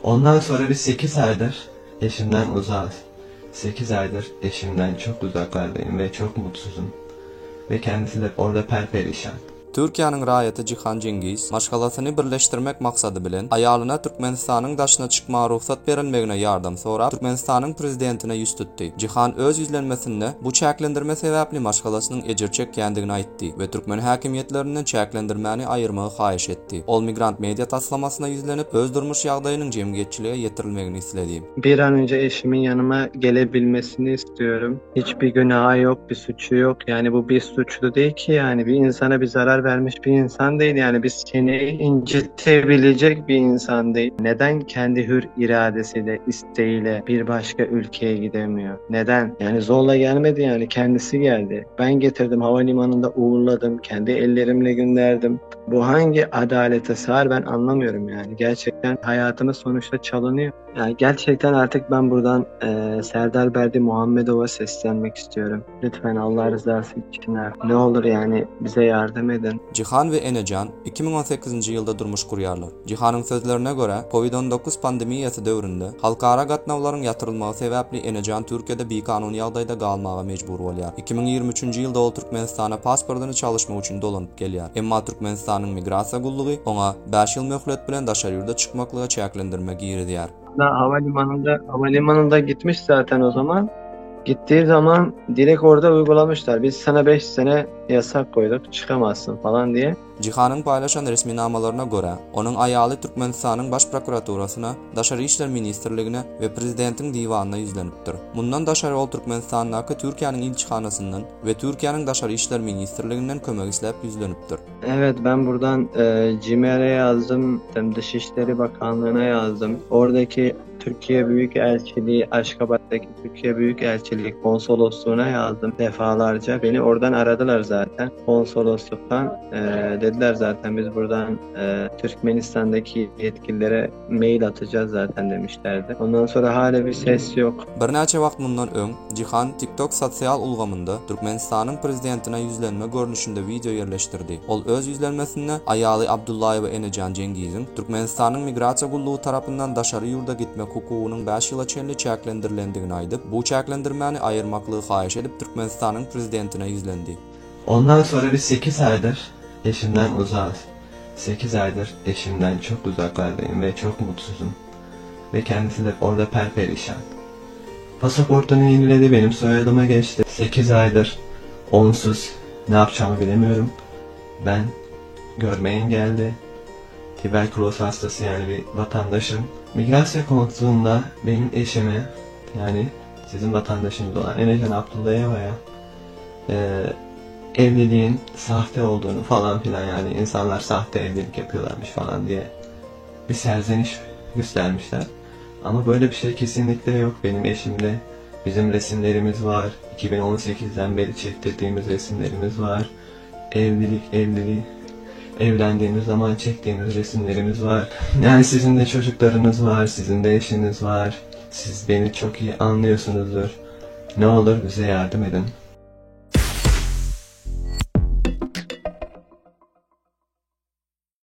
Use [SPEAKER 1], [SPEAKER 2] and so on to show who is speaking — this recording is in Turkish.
[SPEAKER 1] Ondan sonra biz 8 aydır eşimden uzağız. 8 aydır eşimden çok uzaklardayım ve çok mutsuzum. Ve kendisi de orada perperişan.
[SPEAKER 2] Türkiýanyň raýaty Jihan Cengiz maşgalasyny birleşdirmek maksady bilen aýalyna Türkmenistanyň daşyna çykmaga ruhsat berilmegine ýardam sorap Türkmenistanyň prezidentine ýüz tutdy. Jihan öz ýüzlenmesinde bu çäklendirme sebäpli maşgalasynyň ejir çekýändigini aýtdy we türkmen häkimiýetlerinden çäklendirmäni aýyrmagy haýyş etdi. Ol migrant media taslamasyna ýüzlenip öz durmuş ýagdaýynyň jemgyýetçiliğe ýetirilmegini isledi.
[SPEAKER 3] Bir an önce eşimin yanıma gelebilmesini istiyorum. Hiçbir günahı yok, bir suçu yok. Yani bu bir suçlu değil ki, yani bir insana bir zarar vermiş bir insan değil. Yani biz seni incitebilecek bir insan değil. Neden kendi hür iradesiyle, isteğiyle bir başka ülkeye gidemiyor? Neden? Yani zorla gelmedi, yani kendisi geldi. Ben getirdim, havalimanında uğurladım, kendi ellerimle gönderdim. Bu hangi adalete sığar ben anlamıyorum yani. Gerçekten hayatımız sonuçta çalınıyor. Yani gerçekten artık ben buradan Serdar Berdi Muhammedov'a seslenmek istiyorum. Lütfen Allah rızası için ne olur yani bize yardım edin.
[SPEAKER 2] Jihan ve Enecan 2018-nji ýylda durmuş kurýarlar. Jihanyň sözlerine göre COVID-19 pandemiýasy döwründe halkara gatnawlaryň ýatyrylmagy sebäpli Enecan Türkiýede bikanuni ýagdaýda galmaga mejbur bolýar. 2023-nji ýylda ol Türkmenistana pasportyny çalışmak üçin dolanyp gelýär. Emma Türkmenistanyň migrasiýa gullugy oňa 5 ýyl möhlet bilen daşary ýurda çykmaklyga çäklendirme giýirdiýär.
[SPEAKER 3] Havalimanında gitmiş zaten o zaman. Gittiği zaman direkt orada uygulamışlar. Biz sana 5 sene yasak koyduk, çıkamazsın falan diye.
[SPEAKER 2] Jihanyň paýlaşan resmi namalaryna görä, onuň aýaly Türkmenistanyň baş prokuraturasyna, Daşary işler ministrligine we prezidentiň diwanyna ýüzlenipdir. Mundan daşary ol Türkmenistanyň Türkiýanyň ilçihanasyndan we Türkiýanyň Daşary işler ministrliginden kömek isläp ýüzlenipdir.
[SPEAKER 3] Evet, ben buradan CİMER'e yazdım, Dışişleri Bakanlığı'na yazdım. Oradaki Türkiye Büyükelçiliği, Aşgabat'taki Türkiye Büyükelçiliği konsolosluğuna yazdım defalarca. Beni oradan aradılar zaten. Konsolosluktan dediler zaten biz buradan Türkmenistan'daki yetkililere mail atacağız zaten demişlerdi. Ondan sonra hala bir ses yok.
[SPEAKER 2] Bir näçe wagt mundan öň Jihan TikTok sosial ulgamynda Türkmenistanyň prezidentine ýüzlenme görnüşinde video ýerleşdirdi. Ol öz ýüzlenmesinde aýaly Abdullayewa Enejan Cengiz'in Türkmenistanyň migrasiýa gullugy tarapyndan daşary ýurda gitmek hukugynyň 5 ýyla çenli çäklendirilendигini aýdyp, bu çäklendirmäni aýyrmaklygy haýyş edip Türkmenistanyň prezidentine ýüzlendi.
[SPEAKER 1] Ondan sonra biz 8 aydır eşimden uzağız. 8 aydır eşimden çok uzaklardayım ve çok mutsuzum. Ve kendisi de orada perperişan. Pasaportunu yeniledi, benim soyadıma geçti. 8 aydır onsuz ne yapacağımı bilemiyorum. Ben görme engelli, tüberküloz hastası yani bir vatandaşım. Migrasya konutunda benim eşime, yani sizin vatandaşınız olan Enecan Abdullayeva'ya evliliğin sahte olduğunu falan filan, yani insanlar sahte evlilik yapıyorlarmış falan diye bir serzeniş göstermişler. Ama böyle bir şey kesinlikle yok. Benim eşimle bizim resimlerimiz var. 2018'den beri çektirdiğimiz resimlerimiz var. Evlendiğimiz zaman çektiğimiz resimlerimiz var. Yani sizin de çocuklarınız var, sizin de eşiniz var. Siz beni çok iyi anlıyorsunuzdur. Ne olur bize yardım edin.